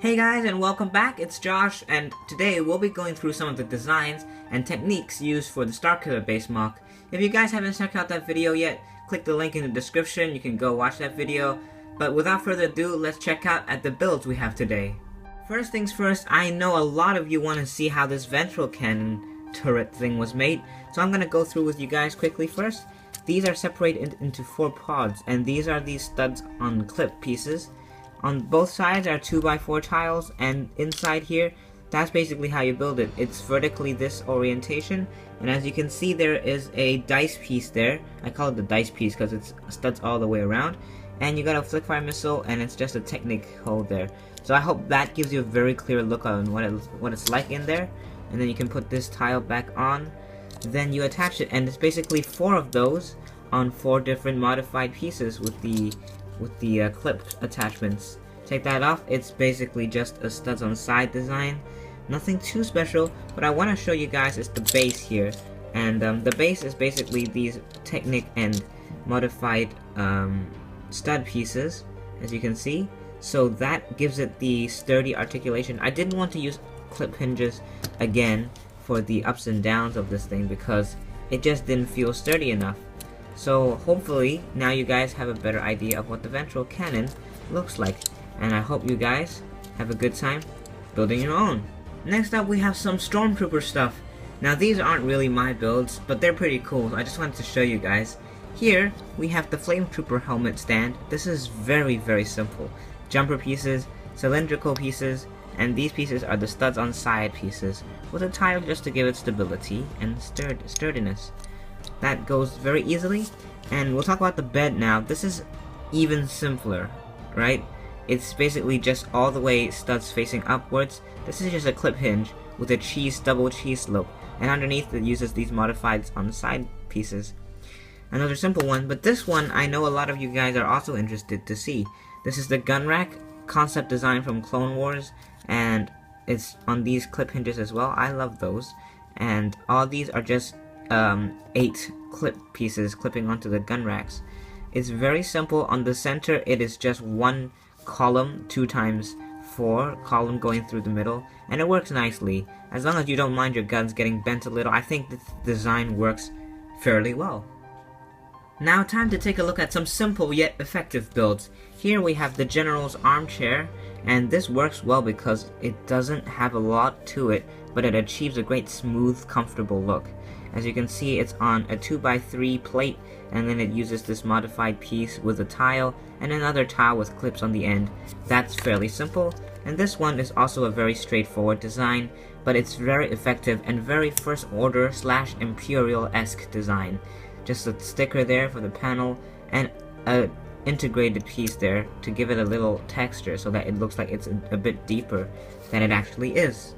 Hey guys, and welcome back. It's Josh, and today we'll be going through some of the designs and techniques used for the Starkiller base mock. If you guys haven't checked out that video yet, click the link in the description. You can go watch that video. But without further ado, let's check out at the builds we have today. First things first, I know a lot of you want to see how this ventral cannon turret thing was made, so I'm going to go through with you guys quickly first. These are separated into 4 pods, and these are these studs on clip pieces. On both sides are 2x4 tiles, and inside here, that's basically how you build it. It's vertically this orientation, and as you can see, there is a dice piece there. I call it the dice piece because it's studs all the way around. And you got a flickfire missile, and it's just a technic hole there. So I hope that gives you a very clear look on what it's like in there. And then you can put this tile back on. Then you attach it, and it's basically 4 of those on 4 different modified pieces with the clip attachments. Take that off, it's basically just a studs on side design. Nothing too special, but I want to show you guys is the base here. And the base is basically these Technic and modified stud pieces, as you can see. So that gives it the sturdy articulation. I didn't want to use clip hinges again for the ups and downs of this thing because it just didn't feel sturdy enough. So hopefully now you guys have a better idea of what the ventral cannon looks like, and I hope you guys have a good time building your own. Next up we have some Stormtrooper stuff. Now these aren't really my builds, but they're pretty cool. I just wanted to show you guys. Here we have the Stormtrooper helmet stand. This is very simple. Jumper pieces, cylindrical pieces, and these pieces are the studs on side pieces with a tile just to give it stability and sturdiness. That goes very easily, and we'll talk about the bed now. This is even simpler, right? It's basically just all the way studs facing upwards. This is just a clip hinge with a double cheese slope, and underneath it uses these modifieds on the side pieces. Another simple one, but this one I know a lot of you guys are also interested to see. This is the gun rack concept design from Clone Wars, and it's on these clip hinges as well. I love those, and all these are just 8 clip pieces clipping onto the gun racks. It's very simple. On the center it is just 1 column, 2x4 column going through the middle, and it works nicely. As long as you don't mind your guns getting bent a little, I think the design works fairly well. Now time to take a look at some simple yet effective builds. Here we have the General's Armchair, and this works well because it doesn't have a lot to it, but it achieves a great smooth, comfortable look. As you can see, it's on a 2x3 plate, and then it uses this modified piece with a tile and another tile with clips on the end. That's fairly simple, and this one is also a very straightforward design, but it's very effective and very first order / Imperial-esque design. Just a sticker there for the panel and a integrated piece there to give it a little texture so that it looks like it's a bit deeper than it actually is.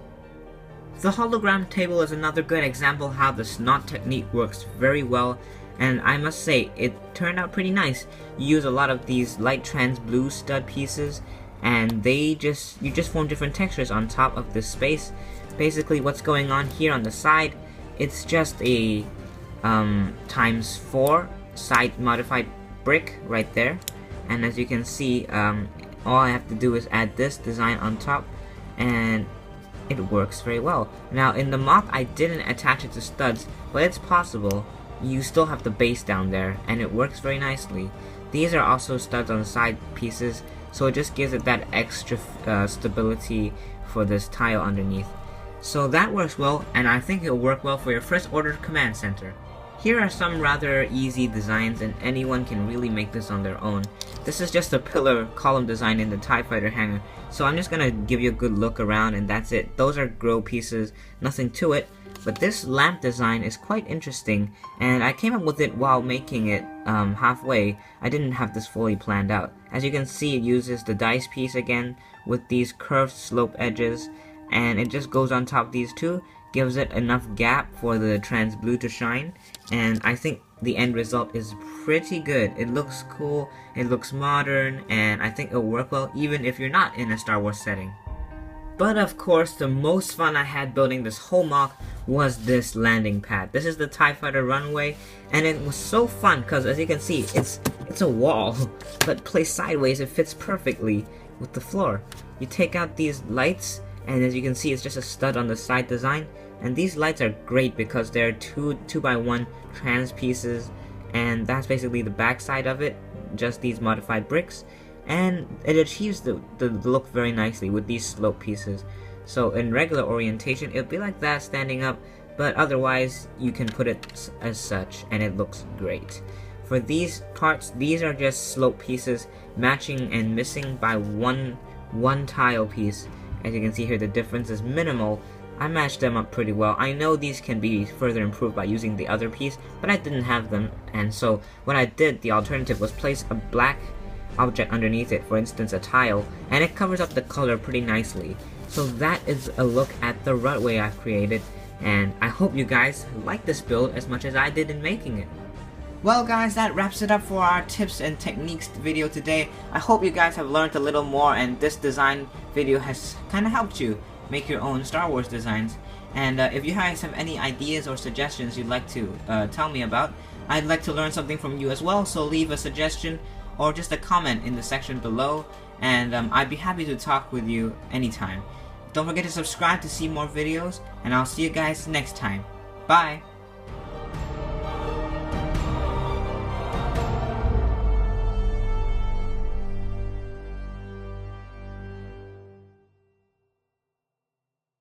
The hologram table is another good example how the snot technique works very well, and I must say it turned out pretty nice. You use a lot of these light trans blue stud pieces, and you just form different textures on top of this space. Basically what's going on here on the side, it's just a ×4 side modified brick right there, and as you can see, all I have to do is add this design on top, and it works very well. Now in the mock I didn't attach it to studs, but it's possible. You still have the base down there, and it works very nicely. These are also studs on side pieces, so it just gives it that extra stability for this tile underneath. So that works well, and I think it'll work well for your first order command center. Here are some rather easy designs, and anyone can really make this on their own. This is just a pillar column design in the TIE Fighter hangar, so I'm just gonna give you a good look around and that's it. Those are grow pieces, nothing to it, but this lamp design is quite interesting, and I came up with it while making it halfway. I didn't have this fully planned out. As you can see, it uses the dice piece again with these curved slope edges, and it just goes on top of these two, gives it enough gap for the trans blue to shine, and I think the end result is pretty good. It looks cool, it looks modern, and I think it'll work well even if you're not in a Star Wars setting. But of course, the most fun I had building this whole mock was this landing pad. This is the TIE Fighter runway, and it was so fun because as you can see, it's a wall, but placed sideways it fits perfectly. with the floor. You take out these lights, and as you can see, it's just a stud on the side design. And these lights are great because they're 2x1 trans pieces, and that's basically the back side of it, just these modified bricks. And it achieves the look very nicely with these slope pieces. So in regular orientation, it'll be like that standing up, but otherwise you can put it as such, and it looks great. For these parts, these are just slope pieces matching and missing by one tile piece. As you can see here, the difference is minimal. I matched them up pretty well. I know these can be further improved by using the other piece, but I didn't have them, and so what I did, the alternative, was place a black object underneath it, for instance a tile, and it covers up the color pretty nicely. So that is a look at the rutway I've created, and I hope you guys like this build as much as I did in making it. Well guys, that wraps it up for our tips and techniques video today. I hope you guys have learned a little more, and this design video has kind of helped you make your own Star Wars designs. And if you guys have any ideas or suggestions you'd like to tell me about, I'd like to learn something from you as well, so leave a suggestion or just a comment in the section below, and I'd be happy to talk with you anytime. Don't forget to subscribe to see more videos, and I'll see you guys next time. Bye!